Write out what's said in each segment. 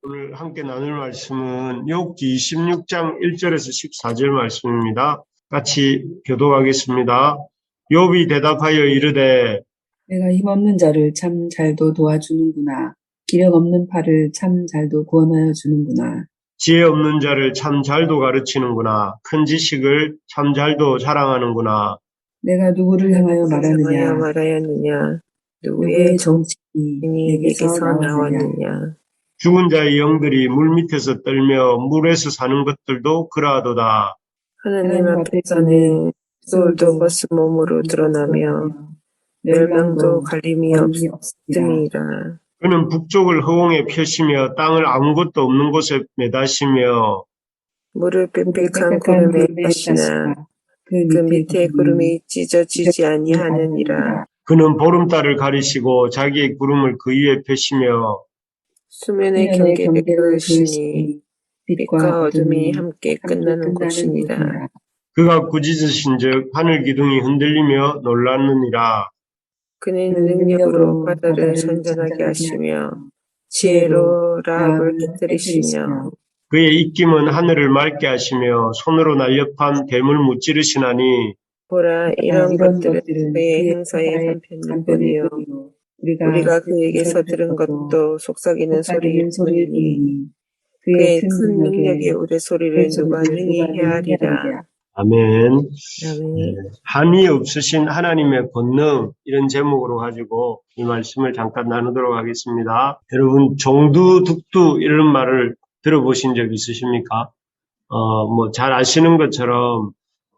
오늘 함께 나눌 말씀은 욥기 26장 1절에서 14절 말씀입니다. 같이 교독하겠습니다. 욥이 대답하여 이르되 내가 힘없는 자를 참 잘도 도와주는구나. 기력 없는 팔을 참 잘도 구원하여 주는구나. 지혜 없는 자를 참 잘도 가르치는구나. 큰 지식을 참 잘도 자랑하는구나. 내가 누구를 향하여 말하느냐? 말하느냐? 누구의 정신이 내게서 나왔느냐? 나왔느냐? 죽은 자의 영들이 물 밑에서 떨며 물에서 사는 것들도 그러하도다. 하나님 앞에서는 돌도 벗은 몸으로 드러나며 멸망도 갈림이 없음이라. 그는 북쪽을 허공에 펴시며 땅을 아무것도 없는 곳에 매다시며 물을 빽빽한 구름에 가시나 그 밑에 구름이 찢어지지 아니하느니라. 그는 보름달을 가리시고 자기의 구름을 그 위에 펴시며 수면의 경계를 그으시니 빛과 어둠이 함께 끝나는 곳이니라. 그가 꾸짖으신즉 하늘 기둥이 흔들리며 놀랐느니라. 그는 능력으로 바다를 선전하게 하시며 지혜로 라합을 깨뜨리시며 그의 입김은 하늘을 맑게 하시며 손으로 날렵한 뱀을 무찌르시나니 보라, 이런 것들은 그의 행사의 한편일 뿐이요 우리가 그에게서 들은 것도 속삭이는 소리일 뿐이니 그의 큰 능력의 우레소리를 누가 능히 헤아리라. 아멘. 아멘. 한이 없으신 하나님의 권능, 이런 제목으로 가지고 이 말씀을 잠깐 나누도록 하겠습니다. 여러분 종두둑두 이런 말을 들어보신 적 있으십니까? 잘 아시는 것처럼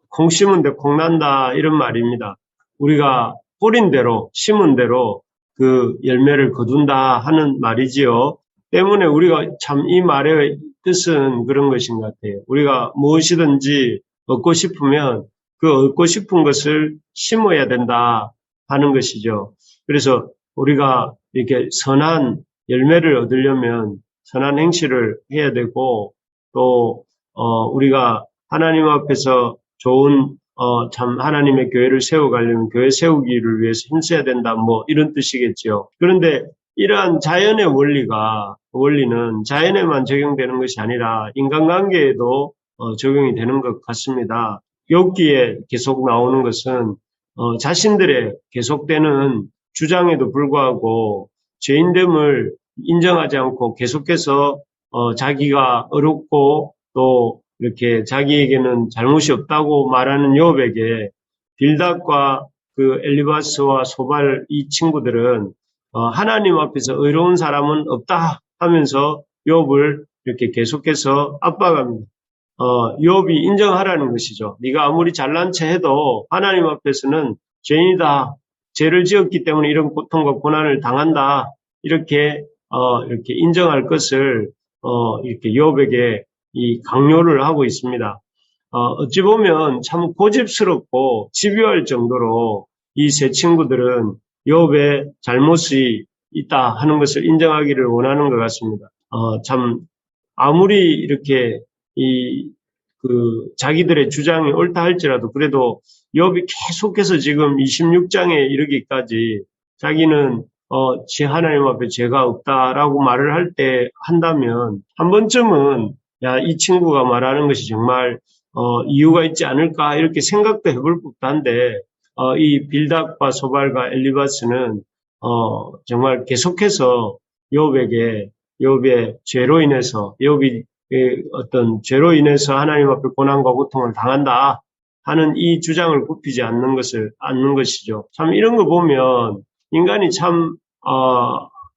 콩 심은 데 콩 난다 이런 말입니다. 우리가 뿌린 대로 심은 대로 그 열매를 거둔다 하는 말이지요. 때문에 우리가 참 이 말의 뜻은 그런 것인 것 같아요. 우리가 무엇이든지 얻고 싶으면 그 얻고 싶은 것을 심어야 된다 하는 것이죠. 그래서 우리가 이렇게 선한 열매를 얻으려면 선한 행실을 해야 되고 또 우리가 하나님 앞에서 좋은 참 하나님의 교회를 세워가려면 교회 세우기를 위해서 힘써야 된다 이런 뜻이겠죠. 그런데 이러한 자연의 원리는 자연에만 적용되는 것이 아니라 인간관계에도 적용이 되는 것 같습니다. 욥기에 계속 나오는 것은 자신들의 계속되는 주장에도 불구하고 죄인됨을 인정하지 않고 계속해서 자기가 어렵고 또 이렇게 자기에게는 잘못이 없다고 말하는 욥에게 빌닷과 그 엘리바스와 소발 이 친구들은 하나님 앞에서 의로운 사람은 없다 하면서 욥을 이렇게 계속해서 압박합니다. 욥이 인정하라는 것이죠. 네가 아무리 잘난 체 해도 하나님 앞에서는 죄인이다. 죄를 지었기 때문에 이런 고통과 고난을 당한다. 이렇게 인정할 것을 이렇게 욥에게 이 강요를 하고 있습니다. 어찌 보면 참 고집스럽고 집요할 정도로 이 세 친구들은 욥의 잘못이 있다 하는 것을 인정하기를 원하는 것 같습니다. 참 아무리 이렇게 자기들의 주장이 옳다 할지라도 그래도 욥이 계속해서 지금 26장에 이르기까지 자기는 제 하나님 앞에 죄가 없다라고 말을 한다면 한 번쯤은 이 친구가 말하는 것이 정말 이유가 있지 않을까 이렇게 생각도 해볼 법도 한데 이 빌닷과 소발과 엘리바스는 정말 계속해서 욥의 죄로 인해서 욥이 어떤 죄로 인해서 하나님 앞에 고난과 고통을 당한다 하는 이 주장을 굽히지 않는 것이죠. 참 이런 거 보면 인간이 참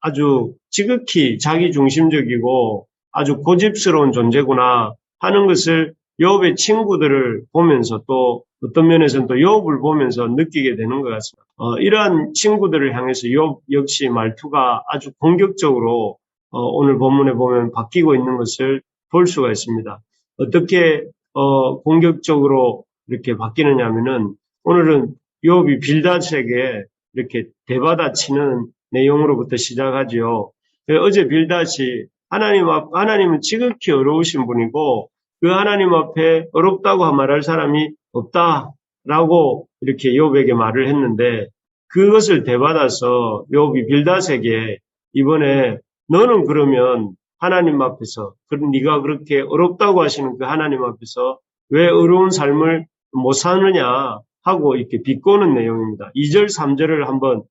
아주 지극히 자기중심적이고 아주 고집스러운 존재구나 하는 것을 욥의 친구들을 보면서 또 어떤 면에서는 또 욥을 보면서 느끼게 되는 것 같습니다. 이러한 친구들을 향해서 욥 역시 말투가 아주 공격적으로 오늘 본문에 보면 바뀌고 있는 것을 볼 수가 있습니다. 어떻게 공격적으로 이렇게 바뀌느냐 하면은 오늘은 욥이 빌닷에게 이렇게 대받아치는 내용으로부터 시작하지요. 어제 빌닷이 하나님은 지극히 어려우신 분이고 그 하나님 앞에 어렵다고 말할 사람이 없다라고 이렇게 욥에게 말을 했는데 그것을 대받아서 욥이 빌닷에게 이번에 너는 그러면 하나님 앞에서, 네가 그렇게 어렵다고 하시는 그 하나님 앞에서 왜 어려운 삶을 못 사느냐 하고 이렇게 비꼬는 내용입니다. 2절, 3절을 한번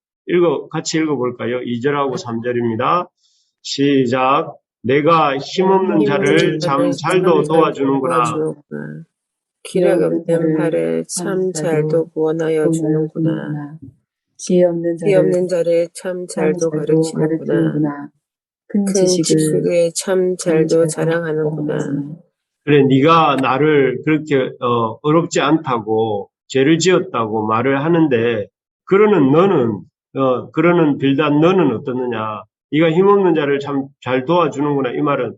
같이 읽어볼까요? 2절하고 3절입니다. 시작. 내가 힘없는 자를 참 잘도 도와주는구나. 기력 없는 발을 참 잘도 구원하여 주는구나. 지혜 없는 자를 참 잘도 가르치는구나. 큰 큰 지식을 지식을 참 잘도 자랑하는구나. 그래, 네가 나를 그렇게 어렵지 않다고 죄를 지었다고 말을 하는데 그러는 빌단 너는 어떻느냐? 네가 힘없는 자를 참 잘 도와주는구나. 이 말은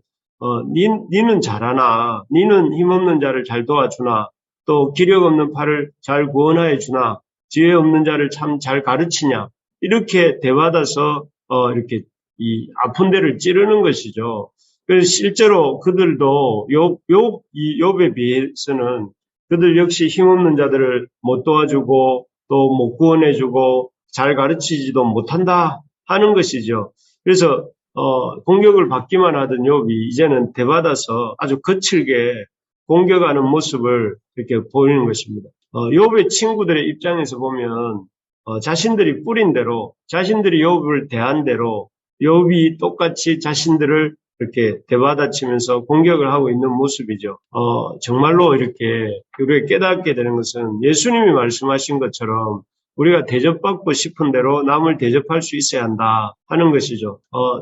니는 잘하나? 니는 힘없는 자를 잘 도와주나? 또 기력 없는 팔을 잘 구원하여 주나? 지혜 없는 자를 참 잘 가르치냐? 이렇게 대받아서 이렇게 이 아픈 데를 찌르는 것이죠. 그래서 실제로 그들도 욥에 비해서는 그들 역시 힘없는 자들을 못 도와주고 또 못 구원해주고 잘 가르치지도 못한다 하는 것이죠. 그래서 공격을 받기만 하던 욥이 이제는 대받아서 아주 거칠게 공격하는 모습을 이렇게 보이는 것입니다. 욥의 친구들의 입장에서 보면 자신들이 뿌린 대로 자신들이 욥을 대한 대로 욥이 똑같이 자신들을 이렇게 대받아치면서 공격을 하고 있는 모습이죠. 정말로 이렇게 우리가 깨닫게 되는 것은 예수님이 말씀하신 것처럼 우리가 대접받고 싶은 대로 남을 대접할 수 있어야 한다 하는 것이죠.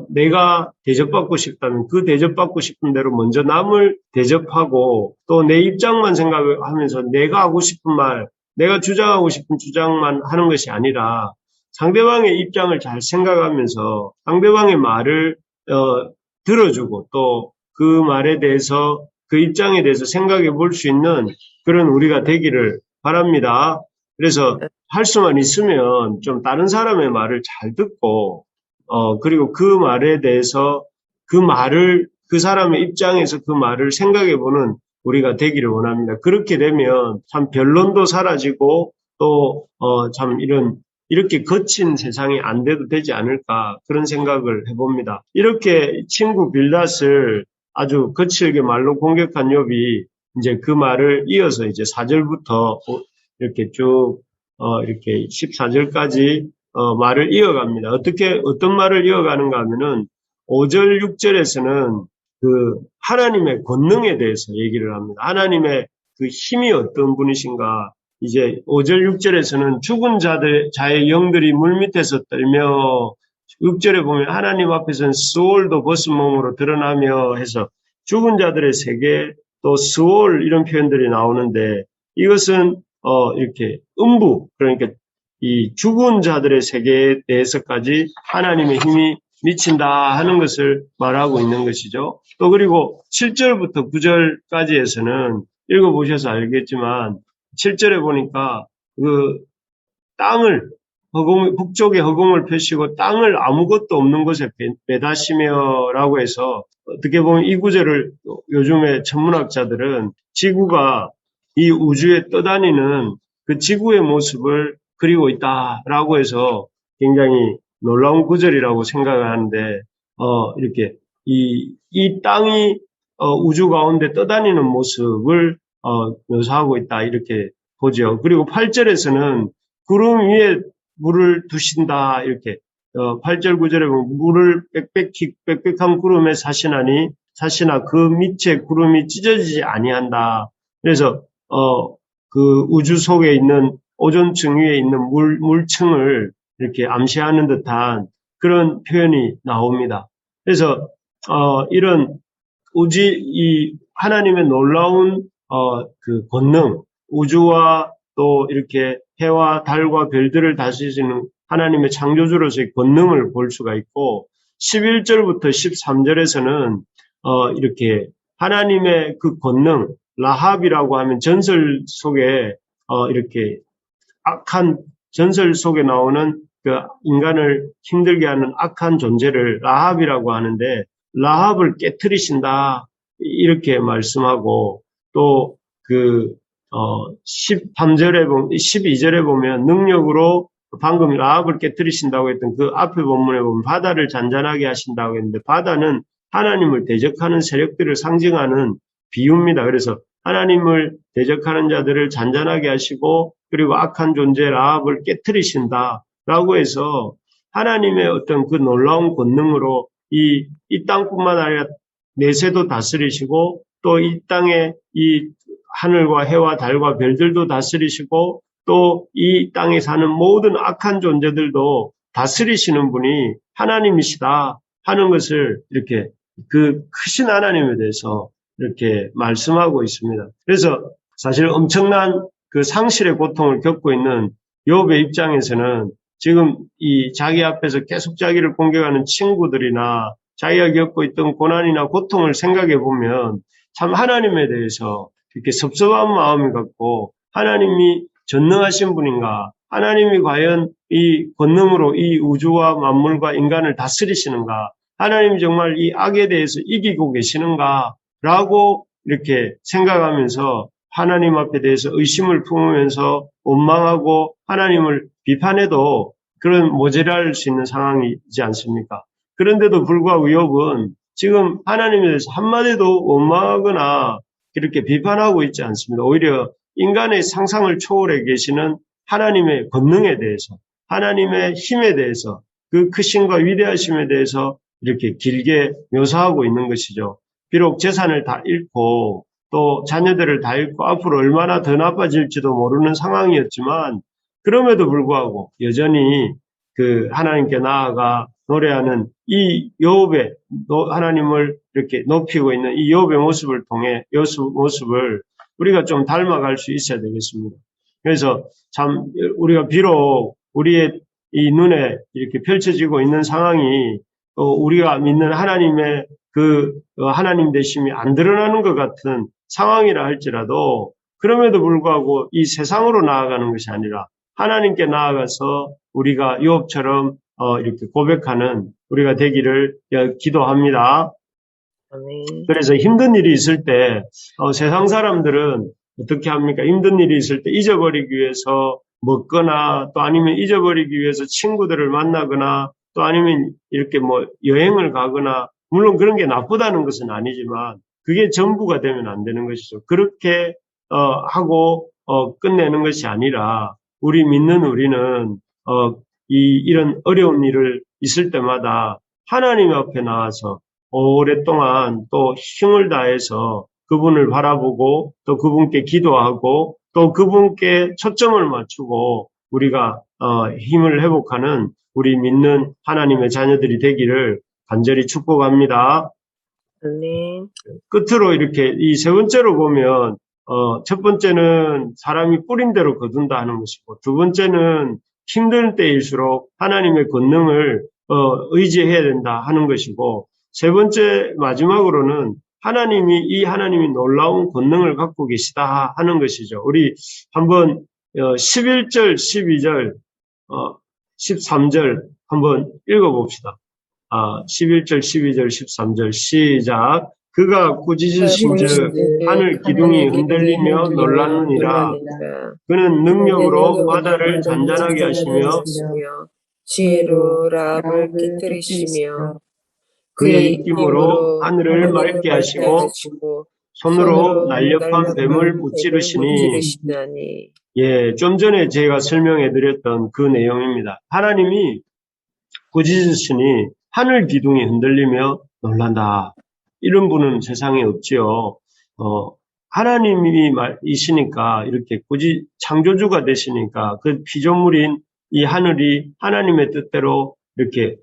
내가 대접받고 싶다면 그 대접받고 싶은 대로 먼저 남을 대접하고 또 내 입장만 생각하면서 내가 하고 싶은 말, 내가 주장하고 싶은 주장만 하는 것이 아니라 상대방의 입장을 잘 생각하면서 상대방의 말을 들어주고 또 그 말에 대해서 그 입장에 대해서 생각해 볼 수 있는 그런 우리가 되기를 바랍니다. 그래서 할 수만 있으면 좀 다른 사람의 말을 잘 듣고 그리고 그 말에 대해서 그 사람의 입장에서 그 말을 생각해 보는 우리가 되기를 원합니다. 그렇게 되면 참 변론도 사라지고 또 참 이렇게 거친 세상이 안 돼도 되지 않을까 그런 생각을 해봅니다. 이렇게 친구 빌닷을 아주 거칠게 말로 공격한 욥이 이제 그 말을 이어서 이제 4절부터 이렇게 쭉 이렇게 14절까지 말을 이어갑니다. 어떤 말을 이어가는가 하면은 5절, 6절에서는 그 하나님의 권능에 대해서 얘기를 합니다. 하나님의 그 힘이 어떤 분이신가. 이제 5절, 6절에서는 죽은 자의 영들이 물밑에서 떨며 6절에 보면 하나님 앞에서는 스올도 벗은 몸으로 드러나며 해서 죽은 자들의 세계 또 스올 이런 표현들이 나오는데 이것은 이렇게 음부 그러니까 이 죽은 자들의 세계에 대해서까지 하나님의 힘이 미친다 하는 것을 말하고 있는 것이죠. 또 그리고 7절부터 9절까지에서는 읽어보셔서 알겠지만 7절에 보니까 그 땅을 북쪽에 허공을 펴시고 땅을 아무것도 없는 곳에 매다시며라고 해서 어떻게 보면 이 구절을 요즘에 천문학자들은 지구가 이 우주에 떠다니는 그 지구의 모습을 그리고 있다라고 해서 굉장히 놀라운 구절이라고 생각을 하는데 이렇게 이 땅이 우주 가운데 떠다니는 모습을 묘사하고 있다 이렇게 보죠. 그리고 8절에서는 구름 위에 물을 두신다 이렇게 8절 9절에 보면 물을 빽빽한 구름에 사시나 그 밑에 구름이 찢어지지 아니한다. 그래서 그 우주 속에 있는 오존층 위에 있는 물층을 이렇게 암시하는 듯한 그런 표현이 나옵니다. 그래서 이런 이 하나님의 놀라운 그 권능, 우주와 또 이렇게 해와 달과 별들을 다스리시는 하나님의 창조주로서의 권능을 볼 수가 있고 11절부터 13절에서는 이렇게 하나님의 그 권능, 라합이라고 하면 전설 속에 이렇게 악한 전설 속에 나오는 그 인간을 힘들게 하는 악한 존재를 라합이라고 하는데 라합을 깨트리신다 이렇게 말씀하고 또 그 12절에 보면 능력으로 방금 라합을 깨트리신다고 했던 그 앞에 본문에 보면 바다를 잔잔하게 하신다고 했는데 바다는 하나님을 대적하는 세력들을 상징하는 비유입니다. 그래서 하나님을 대적하는 자들을 잔잔하게 하시고 그리고 악한 존재 라합을 깨트리신다라고 해서 하나님의 어떤 그 놀라운 권능으로 이 땅뿐만 아니라 내세도 다스리시고 또 이 땅의 이 하늘과 해와 달과 별들도 다스리시고 또 이 땅에 사는 모든 악한 존재들도 다스리시는 분이 하나님이시다 하는 것을 이렇게 그 크신 하나님에 대해서 이렇게 말씀하고 있습니다. 그래서 사실 엄청난 그 상실의 고통을 겪고 있는 욥의 입장에서는 지금 이 자기 앞에서 계속 자기를 공격하는 친구들이나 자기가 겪고 있던 고난이나 고통을 생각해 보면 참 하나님에 대해서 이렇게 섭섭한 마음이 갖고 하나님이 전능하신 분인가? 하나님이 과연 이 권능으로 이 우주와 만물과 인간을 다스리시는가? 하나님이 정말 이 악에 대해서 이기고 계시는가? 라고 이렇게 생각하면서 하나님 앞에 대해서 의심을 품으면서 원망하고 하나님을 비판해도 그런 모자랄 수 있는 상황이지 않습니까? 그런데도 불구하고 욥은 지금 하나님에 대해서 한마디도 원망하거나 그렇게 비판하고 있지 않습니다. 오히려 인간의 상상을 초월해 계시는 하나님의 권능에 대해서, 하나님의 힘에 대해서, 그 크심과 위대하심에 대해서 이렇게 길게 묘사하고 있는 것이죠. 비록 재산을 다 잃고 또 자녀들을 다 잃고 앞으로 얼마나 더 나빠질지도 모르는 상황이었지만 그럼에도 불구하고 여전히 그 하나님께 나아가 노래하는 이 욥의 하나님을 이렇게 높이고 있는 이 욥의 모습을 통해 모습을 우리가 좀 닮아갈 수 있어야 되겠습니다. 그래서 참 우리가 비록 우리의 이 눈에 이렇게 펼쳐지고 있는 상황이 우리가 믿는 하나님의 그 하나님 되심이 안 드러나는 것 같은 상황이라 할지라도 그럼에도 불구하고 이 세상으로 나아가는 것이 아니라 하나님께 나아가서 우리가 욥처럼 이렇게 고백하는 우리가 되기를 기도합니다. 그래서 힘든 일이 있을 때 세상 사람들은 어떻게 합니까? 힘든 일이 있을 때 잊어버리기 위해서 먹거나 또 아니면 잊어버리기 위해서 친구들을 만나거나 또 아니면 이렇게 뭐 여행을 가거나 물론 그런 게 나쁘다는 것은 아니지만 그게 전부가 되면 안 되는 것이죠. 그렇게 하고 끝내는 것이 아니라 우리 믿는 우리는 이런 어려운 일을 있을 때마다 하나님 앞에 나와서 오랫동안 또 힘을 다해서 그분을 바라보고 또 그분께 기도하고 또 그분께 초점을 맞추고 우리가 힘을 회복하는 우리 믿는 하나님의 자녀들이 되기를 간절히 축복합니다. 끝으로 이렇게 이 세 번째로 보면 첫 번째는 사람이 뿌린 대로 거둔다 하는 것이고 두 번째는 힘든 때일수록 하나님의 권능을 의지해야 된다 하는 것이고 세 번째 마지막으로는 하나님이 놀라운 권능을 갖고 계시다 하는 것이죠. 우리 한번 11절, 12절, 13절 한번 읽어봅시다. 11절, 12절, 13절 시작. 그가 꾸짖으신즉 하늘 기둥이 흔들리며 놀라느니라. 그는 능력으로 바다를 잔잔하게 하시며 지혜로 라합을 깨뜨리시며 그의 입김으로 하늘을 맑게 하시고 손으로 날렵한 뱀을 무찌르시니. 좀 전에 제가 설명해 드렸던 그 내용입니다. 하나님이 꾸짖으시니 하늘 기둥이 흔들리며 놀란다. 이런 분은 세상에 없지요. 하나님이시니까 이렇게 창조주가 되시니까 그 피조물인 이 하늘이 하나님의 뜻대로 이렇게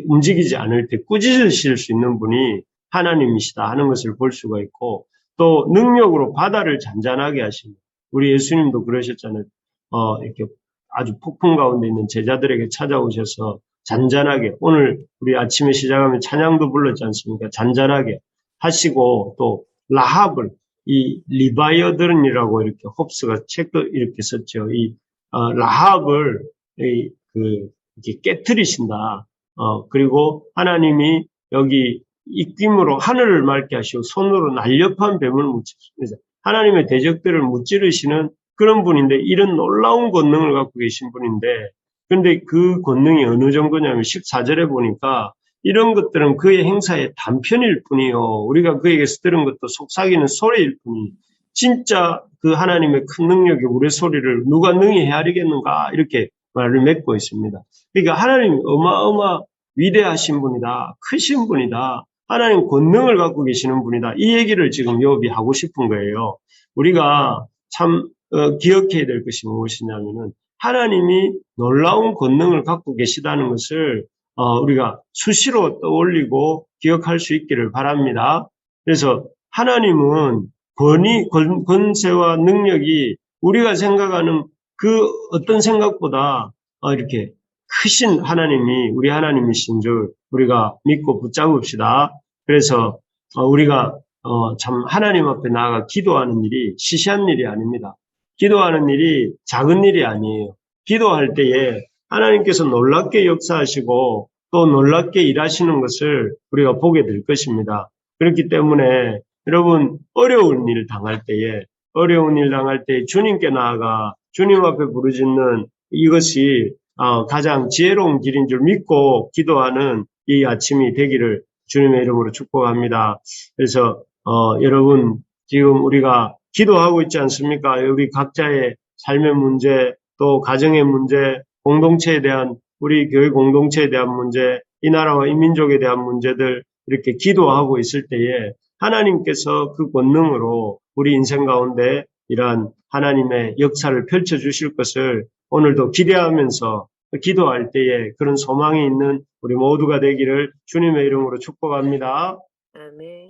움직이지 않을 때 꾸짖으실 수 있는 분이 하나님이시다 하는 것을 볼 수가 있고 또 능력으로 바다를 잔잔하게 하십니다. 우리 예수님도 그러셨잖아요. 이렇게 아주 폭풍 가운데 있는 제자들에게 찾아오셔서 잔잔하게 오늘 우리 아침에 시작하면 찬양도 불렀지 않습니까? 잔잔하게 하시고 또 라합을 이 리바이어든이라고 이렇게 홉스가 책도 이렇게 썼죠. 이 라합을 이렇게 깨트리신다. 그리고 하나님이 여기 입김으로 하늘을 맑게 하시고 손으로 날렵한 뱀을 무찌르시면서 하나님의 대적들을 무찌르시는 그런 분인데 이런 놀라운 권능을 갖고 계신 분인데 그런데 그 권능이 어느 정도냐면 14절에 보니까 이런 것들은 그의 행사의 단편일 뿐이요. 우리가 그에게서 들은 것도 속삭이는 소리일 뿐이 진짜 그 하나님의 큰 능력이 우리의 소리를 누가 능히 헤아리겠는가 이렇게 말을 맺고 있습니다. 그러니까 하나님 어마어마 위대하신 분이다. 크신 분이다. 하나님 권능을 갖고 계시는 분이다. 이 얘기를 지금 욥이 하고 싶은 거예요. 우리가 참 기억해야 될 것이 무엇이냐면은 하나님이 놀라운 권능을 갖고 계시다는 것을 우리가 수시로 떠올리고 기억할 수 있기를 바랍니다. 그래서 하나님은 권세와 능력이 우리가 생각하는 그 어떤 생각보다 이렇게 크신 하나님이 우리 하나님이신 줄 우리가 믿고 붙잡읍시다. 그래서 우리가 참 하나님 앞에 나아가 기도하는 일이 시시한 일이 아닙니다. 기도하는 일이 작은 일이 아니에요. 기도할 때에 하나님께서 놀랍게 역사하시고 또 놀랍게 일하시는 것을 우리가 보게 될 것입니다. 그렇기 때문에 여러분 어려운 일 당할 때에 주님께 나아가 주님 앞에 부르짖는 이것이 가장 지혜로운 길인 줄 믿고 기도하는 이 아침이 되기를 주님의 이름으로 축복합니다. 그래서 여러분 지금 우리가 기도하고 있지 않습니까? 우리 각자의 삶의 문제, 또 가정의 문제, 공동체에 대한 우리 교회 공동체에 대한 문제, 이 나라와 이 민족에 대한 문제들 이렇게 기도하고 있을 때에 하나님께서 그 권능으로 우리 인생 가운데 이러한 하나님의 역사를 펼쳐주실 것을 오늘도 기대하면서 기도할 때에 그런 소망이 있는 우리 모두가 되기를 주님의 이름으로 축복합니다. 아멘.